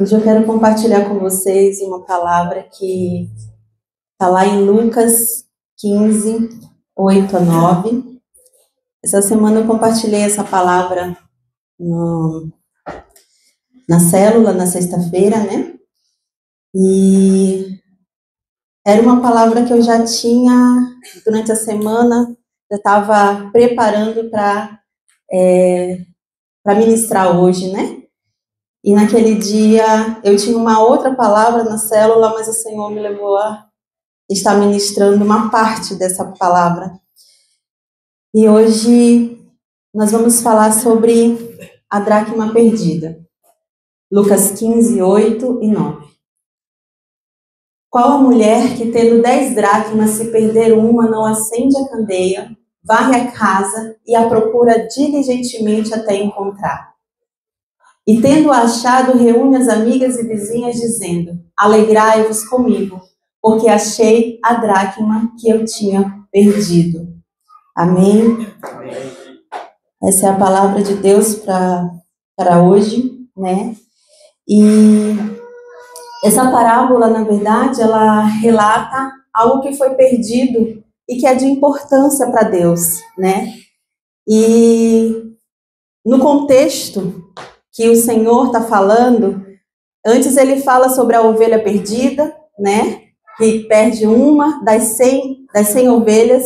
Hoje eu quero compartilhar com vocês uma palavra que está lá em Lucas 15, 8 a 9. Essa semana eu compartilhei essa palavra na célula, na sexta-feira, né? E era uma palavra que eu já tinha, durante a semana, eu estava preparando para ministrar hoje, né? E naquele dia eu tinha uma outra palavra na célula, mas o Senhor me levou a estar ministrando uma parte dessa palavra. E hoje nós vamos falar sobre a dracma perdida. Lucas 15, 8 e 9. Qual a mulher que, tendo 10 dracmas, se perder uma, não acende a candeia, varre a casa e a procura diligentemente até encontrar? E tendo-a achado, reúne as amigas e vizinhas, dizendo: alegrai-vos comigo, porque achei a dracma que eu tinha perdido. Amém? Amém. Essa é a palavra de Deus para hoje, né? E essa parábola, na verdade, ela relata algo que foi perdido e que é de importância para Deus, né? E no contexto que o Senhor está falando, antes ele fala sobre a ovelha perdida, né? Que perde uma das 100 ovelhas,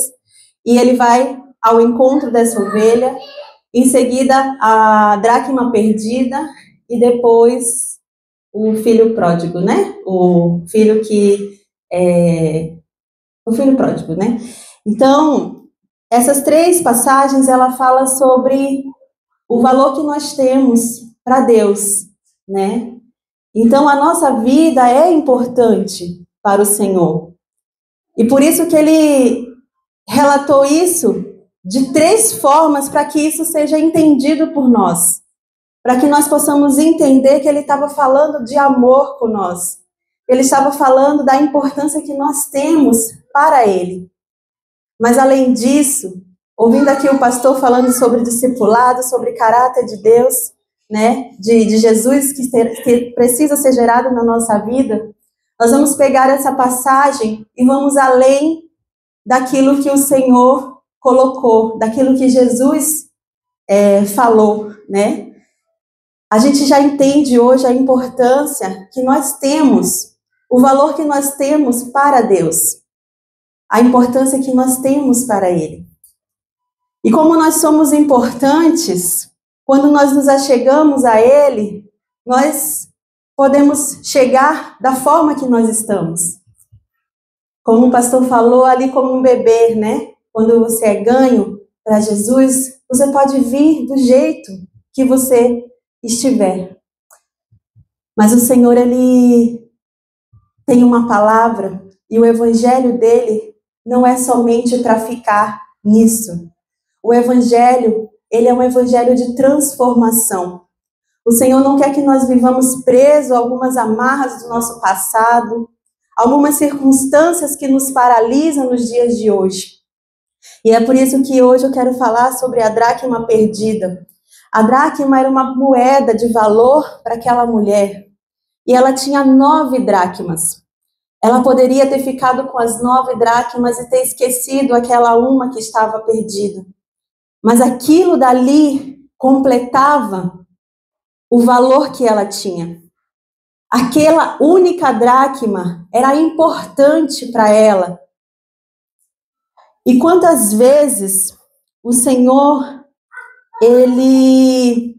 e ele vai ao encontro dessa ovelha. Em seguida, a dracma perdida e depois o filho pródigo, né? O filho pródigo, né? Então, essas três passagens, ela fala sobre o valor que nós temos para Deus, né? Então, a nossa vida é importante para o Senhor. E por isso que ele relatou isso de 3 formas para que isso seja entendido por nós. Para que nós possamos entender que ele estava falando de amor com nós. Ele estava falando da importância que nós temos para ele. Mas além disso, ouvindo aqui o pastor falando sobre discipulado, sobre caráter de Deus, né, de Jesus que precisa ser gerado na nossa vida, nós vamos pegar essa passagem e vamos além daquilo que o Senhor colocou, daquilo que Jesus falou, né? A gente já entende hoje a importância que nós temos, o valor que nós temos para Deus, a importância que nós temos para Ele. E como nós somos importantes, quando nós nos achegamos a Ele, nós podemos chegar da forma que nós estamos. Como o pastor falou, ali como um bebê, né? Quando você é ganho para Jesus, você pode vir do jeito que você estiver. Mas o Senhor, Ele tem uma palavra, e o evangelho dele não é somente para ficar nisso. O evangelho, ele é um evangelho de transformação. O Senhor não quer que nós vivamos presos a algumas amarras do nosso passado, algumas circunstâncias que nos paralisam nos dias de hoje. E é por isso que hoje eu quero falar sobre a dracma perdida. A dracma era uma moeda de valor para aquela mulher. E ela tinha 9 dracmas. Ela poderia ter ficado com as 9 dracmas e ter esquecido aquela uma que estava perdida. Mas aquilo dali completava o valor que ela tinha. Aquela única dracma era importante para ela. E quantas vezes o Senhor, Ele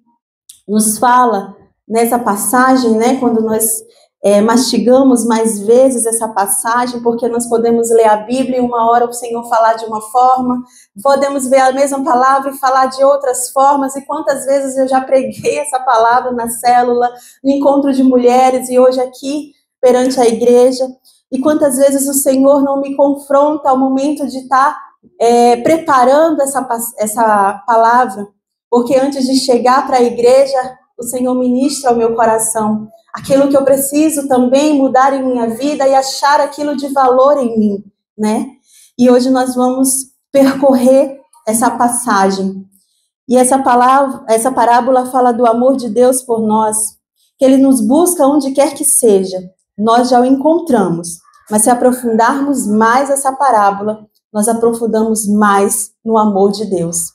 nos fala nessa passagem, né, quando nós mastigamos mais vezes essa passagem, porque nós podemos ler a Bíblia e uma hora o Senhor falar de uma forma, podemos ver a mesma palavra e falar de outras formas, e quantas vezes eu já preguei essa palavra na célula, no encontro de mulheres e hoje aqui perante a igreja, e quantas vezes o Senhor não me confronta ao momento de estar preparando essa palavra, porque antes de chegar para a igreja, o Senhor ministra ao meu coração aquilo que eu preciso também mudar em minha vida e achar aquilo de valor em mim, né? E hoje nós vamos percorrer essa passagem. E essa parábola fala do amor de Deus por nós. que ele nos busca onde quer que seja. Nós já o encontramos. Mas se aprofundarmos mais essa parábola, nós aprofundamos mais no amor de Deus.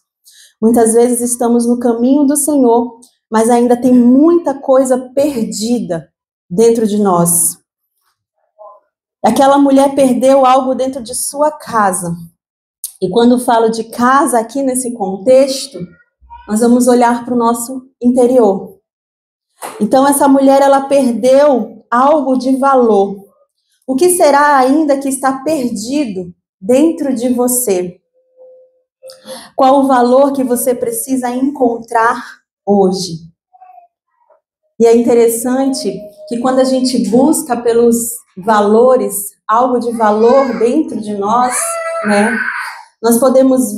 Muitas vezes estamos no caminho do Senhor, mas ainda tem muita coisa perdida dentro de nós. Aquela mulher perdeu algo dentro de sua casa. E quando falo de casa aqui nesse contexto, nós vamos olhar para o nosso interior. Então essa mulher, ela perdeu algo de valor. O que será ainda que está perdido dentro de você? Qual o valor que você precisa encontrar hoje? E é interessante que quando a gente busca pelos valores, algo de valor dentro de nós, né? Nós podemos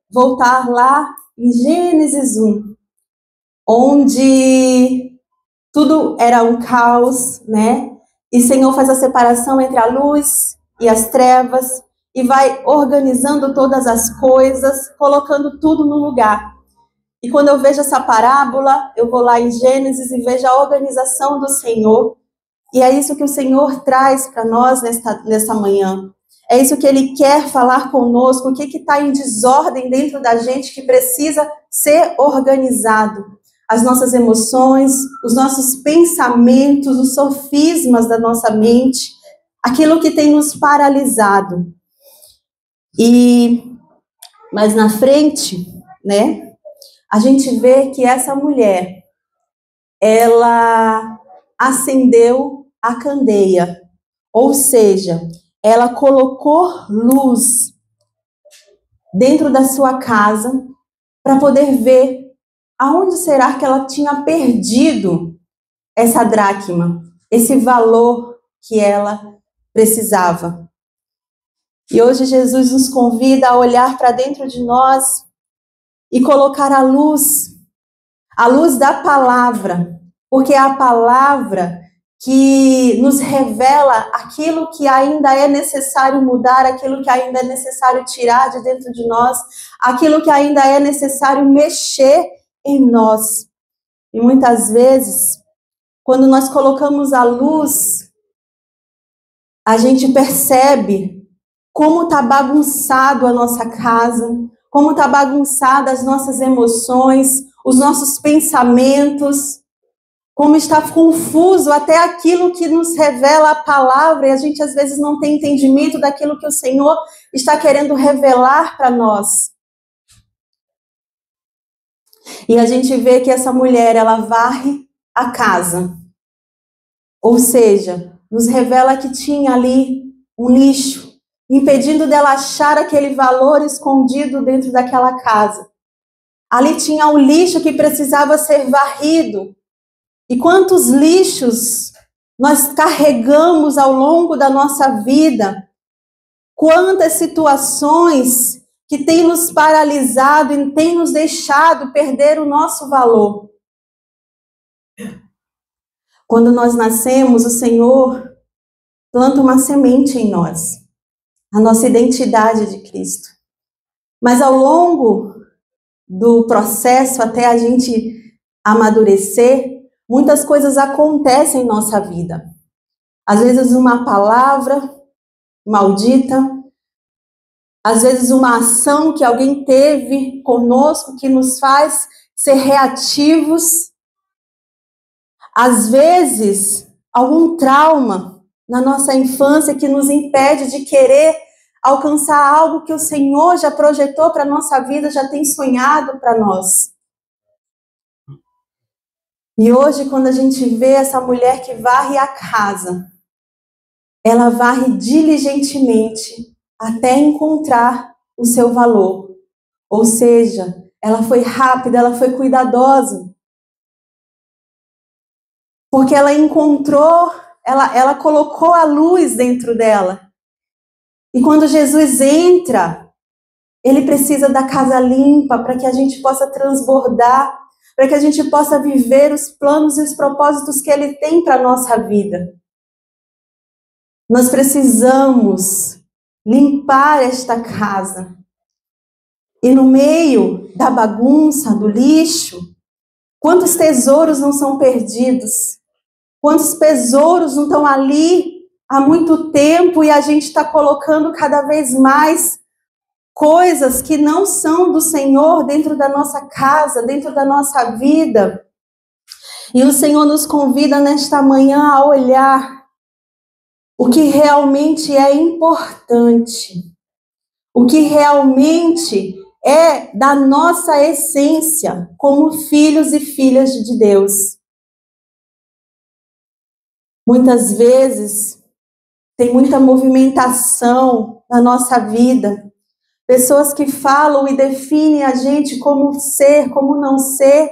voltar lá em Gênesis 1, onde tudo era um caos, né? E o Senhor faz a separação entre a luz e as trevas e vai organizando todas as coisas, colocando tudo no lugar. E quando eu vejo essa parábola, eu vou lá em Gênesis e vejo a organização do Senhor. E é isso que o Senhor traz para nós nessa manhã. É isso que Ele quer falar conosco, o que está em desordem dentro da gente que precisa ser organizado. As nossas emoções, os nossos pensamentos, os sofismas da nossa mente, aquilo que tem nos paralisado. Mas na frente, né, a gente vê que essa mulher, ela acendeu a candeia, ou seja, ela colocou luz dentro da sua casa para poder ver aonde será que ela tinha perdido essa dracma, esse valor que ela precisava. E hoje Jesus nos convida a olhar para dentro de nós e colocar a luz da palavra, porque é a palavra que nos revela aquilo que ainda é necessário mudar, aquilo que ainda é necessário tirar de dentro de nós, aquilo que ainda é necessário mexer em nós. E muitas vezes, quando nós colocamos a luz, a gente percebe como está bagunçado a nossa casa, como está bagunçada as nossas emoções, os nossos pensamentos, como está confuso até aquilo que nos revela a palavra, e a gente às vezes não tem entendimento daquilo que o Senhor está querendo revelar para nós. E a gente vê que essa mulher, ela varre a casa. Ou seja, nos revela que tinha ali um lixo, impedindo dela achar aquele valor escondido dentro daquela casa. Ali tinha o lixo que precisava ser varrido. E quantos lixos nós carregamos ao longo da nossa vida? Quantas situações que têm nos paralisado e têm nos deixado perder o nosso valor? Quando nós nascemos, o Senhor planta uma semente em nós, a nossa identidade de Cristo. Mas ao longo do processo, até a gente amadurecer, muitas coisas acontecem em nossa vida. Às vezes uma palavra maldita, às vezes uma ação que alguém teve conosco que nos faz ser reativos. Às vezes, algum trauma na nossa infância que nos impede de querer alcançar algo que o Senhor já projetou para a nossa vida, já tem sonhado para nós. E hoje, quando a gente vê essa mulher que varre a casa, ela varre diligentemente até encontrar o seu valor. Ou seja, ela foi rápida, ela foi cuidadosa. Porque ela encontrou, ela colocou a luz dentro dela. E quando Jesus entra, ele precisa da casa limpa para que a gente possa transbordar, para que a gente possa viver os planos e os propósitos que Ele tem para a nossa vida. Nós precisamos limpar esta casa. E no meio da bagunça, do lixo, Quantos tesouros não são perdidos? Quantos tesouros não estão ali há muito tempo e a gente está colocando cada vez mais coisas que não são do Senhor dentro da nossa casa, dentro da nossa vida. E o Senhor nos convida nesta manhã a olhar o que realmente é importante, o que realmente é da nossa essência como filhos e filhas de Deus. Muitas vezes tem muita movimentação na nossa vida, pessoas que falam e definem a gente como ser, como não ser.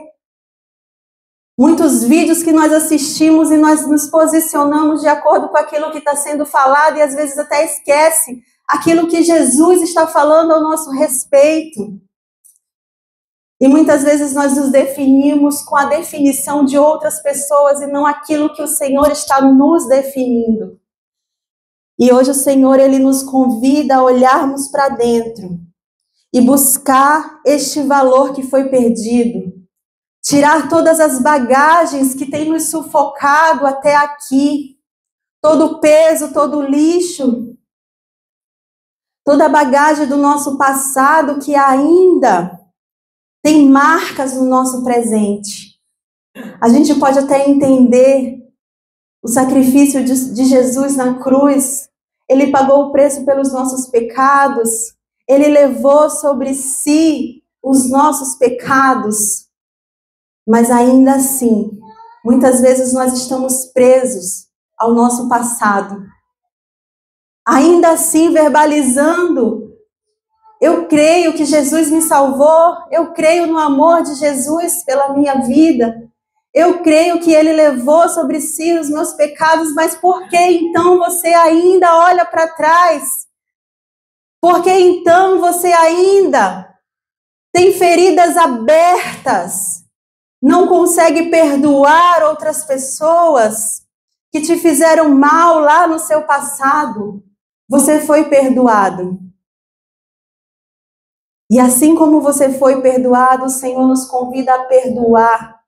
Muitos vídeos que nós assistimos e nós nos posicionamos de acordo com aquilo que está sendo falado e às vezes até esquece aquilo que Jesus está falando ao nosso respeito. E muitas vezes nós nos definimos com a definição de outras pessoas e não aquilo que o Senhor está nos definindo. E hoje o Senhor, Ele nos convida a olharmos para dentro e buscar este valor que foi perdido. Tirar todas as bagagens que têm nos sufocado até aqui. Todo o peso, todo o lixo. Toda a bagagem do nosso passado que ainda tem marcas no nosso presente. A gente pode até entender o sacrifício de Jesus na cruz. Ele pagou o preço pelos nossos pecados. Ele levou sobre si os nossos pecados. Mas ainda assim, muitas vezes nós estamos presos ao nosso passado. Ainda assim, verbalizando, eu creio que Jesus me salvou, eu creio no amor de Jesus pela minha vida, eu creio que Ele levou sobre si os meus pecados, mas por que então você ainda olha para trás? Por que então você ainda tem feridas abertas? Não consegue perdoar outras pessoas que te fizeram mal lá no seu passado? Você foi perdoado. E assim como você foi perdoado, o Senhor nos convida a perdoar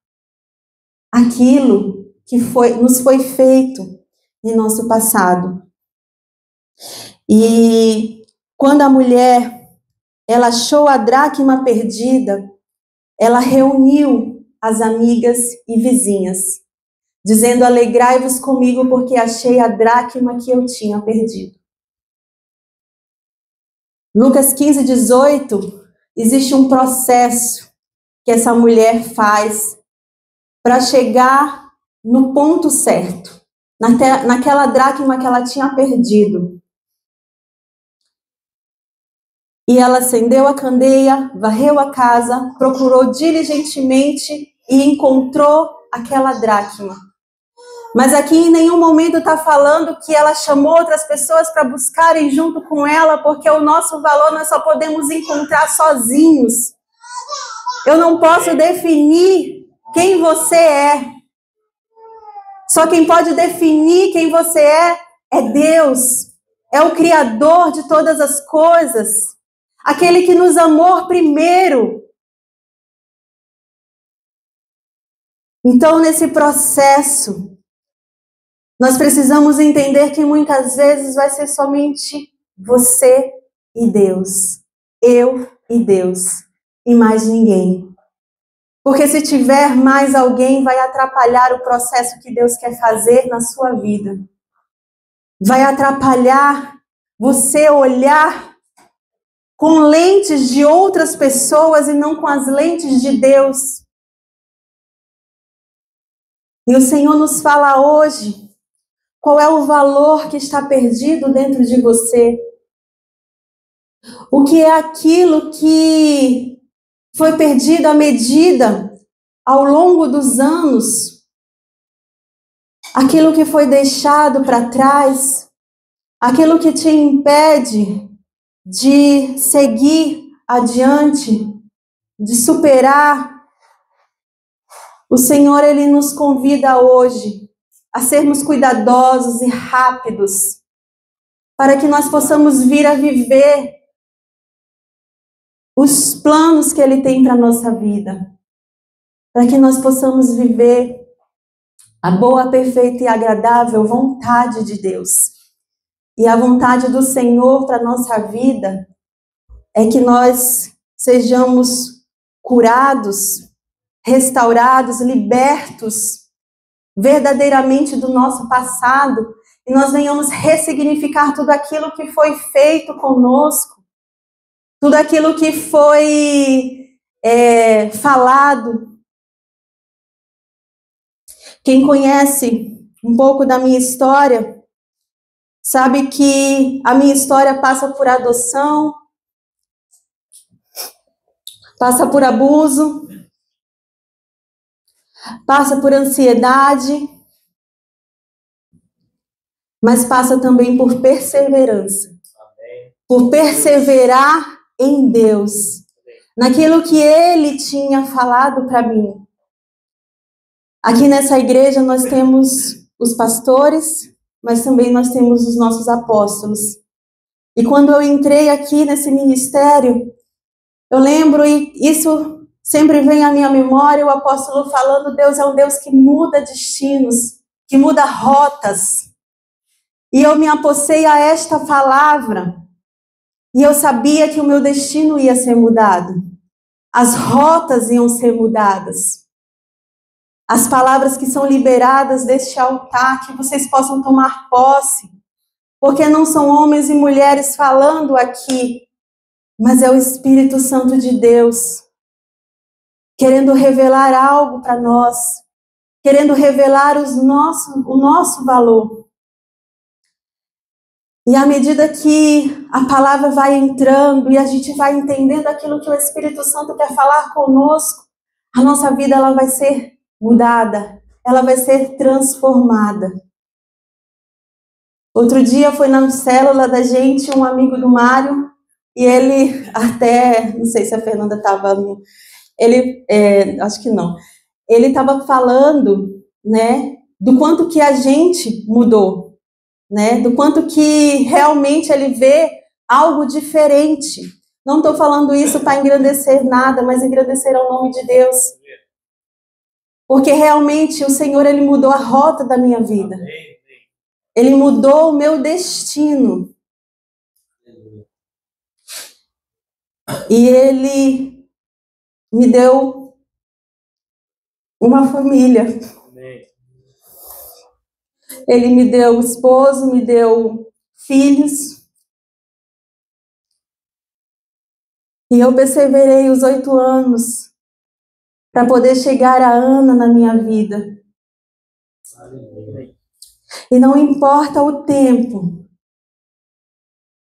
aquilo que nos foi feito em nosso passado. E quando a mulher ela achou a dracma perdida, ela reuniu as amigas e vizinhas, dizendo: alegrai-vos comigo, porque achei a dracma que eu tinha perdido. Lucas 15:18, existe um processo que essa mulher faz para chegar no ponto certo, naquela dracma que ela tinha perdido. E ela acendeu a candeia, varreu a casa, procurou diligentemente e encontrou aquela dracma. Mas aqui em nenhum momento está falando que ela chamou outras pessoas para buscarem junto com ela, porque o nosso valor nós só podemos encontrar sozinhos. Eu não posso definir quem você é. Só quem pode definir quem você é Deus. É o Criador de todas as coisas. Aquele que nos amou primeiro. Então, nesse processo, nós precisamos entender que muitas vezes vai ser somente você e Deus. Eu e Deus. E mais ninguém. Porque se tiver mais alguém, vai atrapalhar o processo que Deus quer fazer na sua vida. Vai atrapalhar você olhar com lentes de outras pessoas e não com as lentes de Deus. E o Senhor nos fala hoje qual é o valor que está perdido dentro de você. O que é aquilo que foi perdido à medida, ao longo dos anos. Aquilo que foi deixado para trás. Aquilo que te impede de seguir adiante, de superar. O Senhor, Ele nos convida hoje a sermos cuidadosos e rápidos, para que nós possamos vir a viver os planos que Ele tem para a nossa vida. para que nós possamos viver a boa, perfeita e agradável vontade de Deus. E a vontade do Senhor para a nossa vida é que nós sejamos curados, restaurados, libertos verdadeiramente do nosso passado, e nós venhamos ressignificar tudo aquilo que foi feito conosco, tudo aquilo que foi falado. Quem conhece um pouco da minha história, sabe que a minha história passa por adoção, passa por abuso, passa por ansiedade, mas passa também por perseverança. Por perseverar em Deus, naquilo que Ele tinha falado para mim. Aqui nessa igreja nós temos os pastores, mas também nós temos os nossos apóstolos. E quando eu entrei aqui nesse ministério, eu lembro, e isso sempre vem à minha memória, o apóstolo falando: Deus é um Deus que muda destinos, que muda rotas. E eu me apossei a esta palavra, e eu sabia que o meu destino ia ser mudado. As rotas iam ser mudadas. As palavras que são liberadas deste altar, que vocês possam tomar posse, porque não são homens e mulheres falando aqui, mas é o Espírito Santo de Deus, querendo revelar algo para nós, querendo revelar o nosso valor. E à medida que a palavra vai entrando e a gente vai entendendo aquilo que o Espírito Santo quer falar conosco, a nossa vida ela vai ser mudada, ela vai ser transformada. Outro dia foi na célula da gente um amigo do Mário, e ele até, não sei se a Fernanda estava, acho que não, ele estava falando, né, do quanto que a gente mudou, né, do quanto que realmente ele vê algo diferente. Não estou falando isso para engrandecer nada, mas engrandecer ao nome de Deus. Porque realmente o Senhor, Ele mudou a rota da minha vida. Ele mudou o meu destino. E Ele me deu uma família. Ele me deu esposo, me deu filhos. E eu perseverei os 8 anos para poder chegar a Ana na minha vida. E não importa o tempo,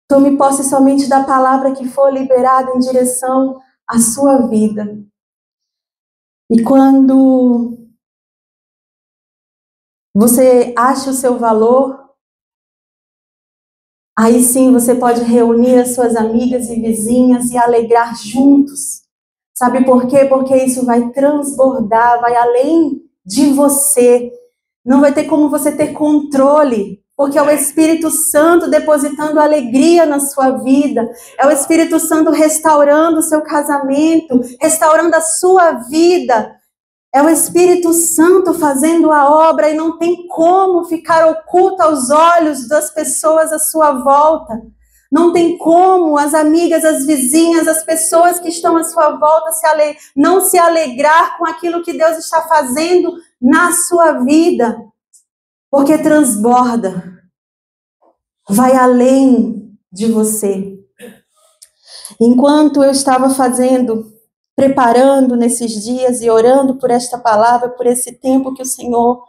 tome posse somente da palavra que for liberada em direção à sua vida. E quando você acha o seu valor, aí sim você pode reunir as suas amigas e vizinhas e alegrar juntos. Sabe por quê? Porque isso vai transbordar, vai além de você. Não vai ter como você ter controle, porque é o Espírito Santo depositando alegria na sua vida. É o Espírito Santo restaurando o seu casamento, restaurando a sua vida. É o Espírito Santo fazendo a obra e não tem como ficar oculto aos olhos das pessoas à sua volta. Não tem como as amigas, as vizinhas, as pessoas que estão à sua volta não se alegrar com aquilo que Deus está fazendo na sua vida. Porque transborda. Vai além de você. Enquanto eu estava preparando nesses dias e orando por esta palavra, por esse tempo que o Senhor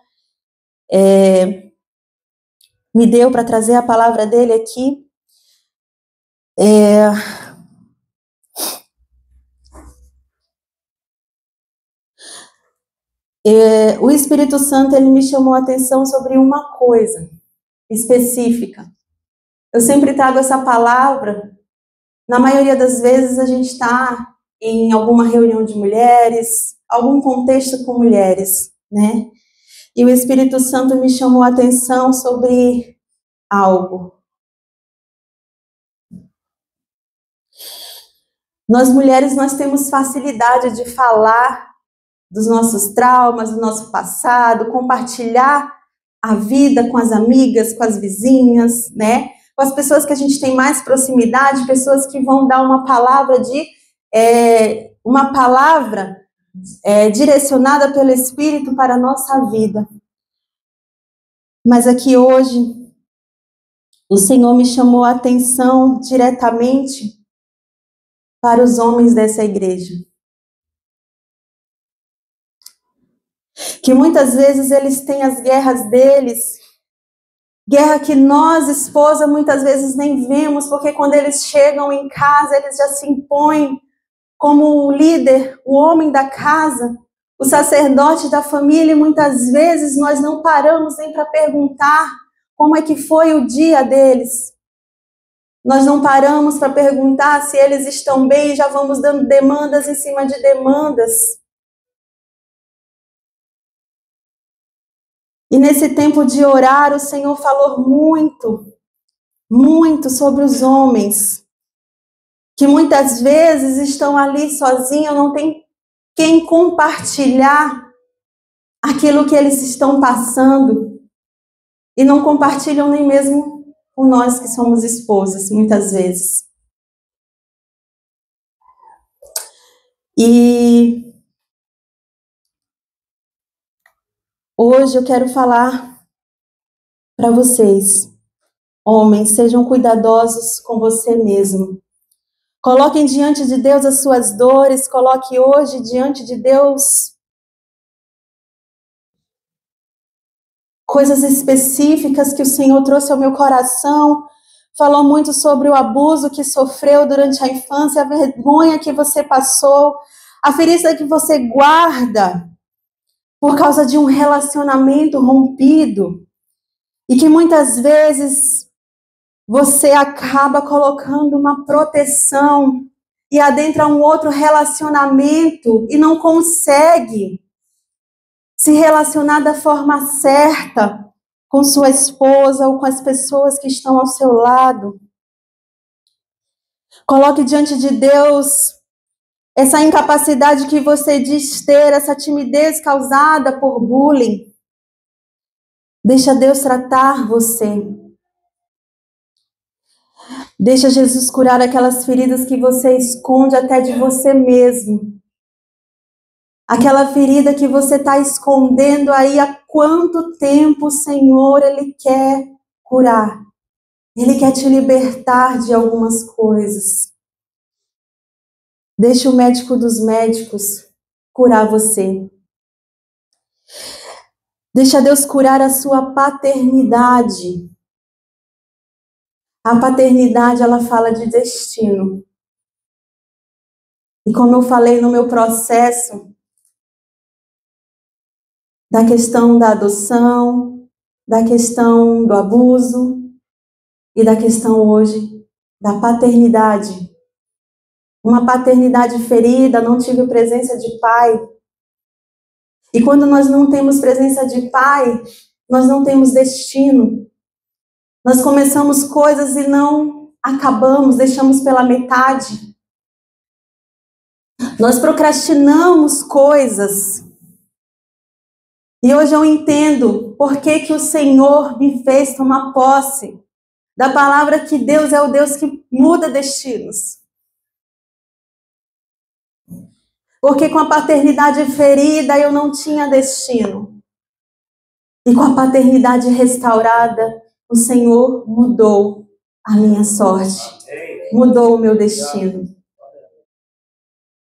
me deu para trazer a palavra dele aqui, o Espírito Santo ele me chamou a atenção sobre uma coisa específica. Eu sempre trago essa palavra, na maioria das vezes a gente está em alguma reunião de mulheres, algum contexto com mulheres, né? E o Espírito Santo me chamou a atenção sobre algo. Nós mulheres, nós temos facilidade de falar dos nossos traumas, do nosso passado, compartilhar a vida com as amigas, com as vizinhas, né? Com as pessoas que a gente tem mais proximidade, pessoas que vão dar uma palavra direcionada pelo Espírito para a nossa vida. Mas aqui hoje, o Senhor me chamou a atenção diretamente para os homens dessa igreja. Que muitas vezes eles têm as guerras deles, guerra que nós, esposa, muitas vezes nem vemos, porque quando eles chegam em casa, eles já se impõem como o líder, o homem da casa, o sacerdote da família, e muitas vezes nós não paramos nem para perguntar como é que foi o dia deles. Nós não paramos para perguntar se eles estão bem, já vamos dando demandas em cima de demandas. E nesse tempo de orar, o Senhor falou muito, muito sobre os homens, que muitas vezes estão ali sozinhos, não tem quem compartilhar aquilo que eles estão passando, e não compartilham nem mesmo com nós que somos esposas, muitas vezes. E hoje eu quero falar para vocês, homens, sejam cuidadosos com você mesmo. Coloquem diante de Deus as suas dores, coloque hoje diante de Deus coisas específicas que o Senhor trouxe ao meu coração. Falou muito sobre o abuso que sofreu durante a infância, a vergonha que você passou, a ferida que você guarda por causa de um relacionamento rompido, e que muitas vezes você acaba colocando uma proteção e adentra um outro relacionamento e não consegue se relacionar da forma certa com sua esposa ou com as pessoas que estão ao seu lado. Coloque diante de Deus essa incapacidade que você diz ter, essa timidez causada por bullying. Deixa Deus tratar você. Deixa Jesus curar aquelas feridas que você esconde até de você mesmo. Aquela ferida que você está escondendo aí há quanto tempo o Senhor, Ele quer curar. Ele quer te libertar de algumas coisas. Deixa o médico dos médicos curar você. Deixa Deus curar a sua paternidade. A paternidade, ela fala de destino. E como eu falei no meu processo, da questão da adoção, da questão do abuso e da questão hoje da paternidade. Uma paternidade ferida, não tive presença de pai. E quando nós não temos presença de pai, nós não temos destino. Nós começamos coisas e não acabamos, deixamos pela metade. Nós procrastinamos coisas. E hoje eu entendo por que o Senhor me fez tomar posse da palavra que Deus é o Deus que muda destinos. Porque com a paternidade ferida eu não tinha destino. E com a paternidade restaurada, o Senhor mudou a minha sorte. Mudou o meu destino.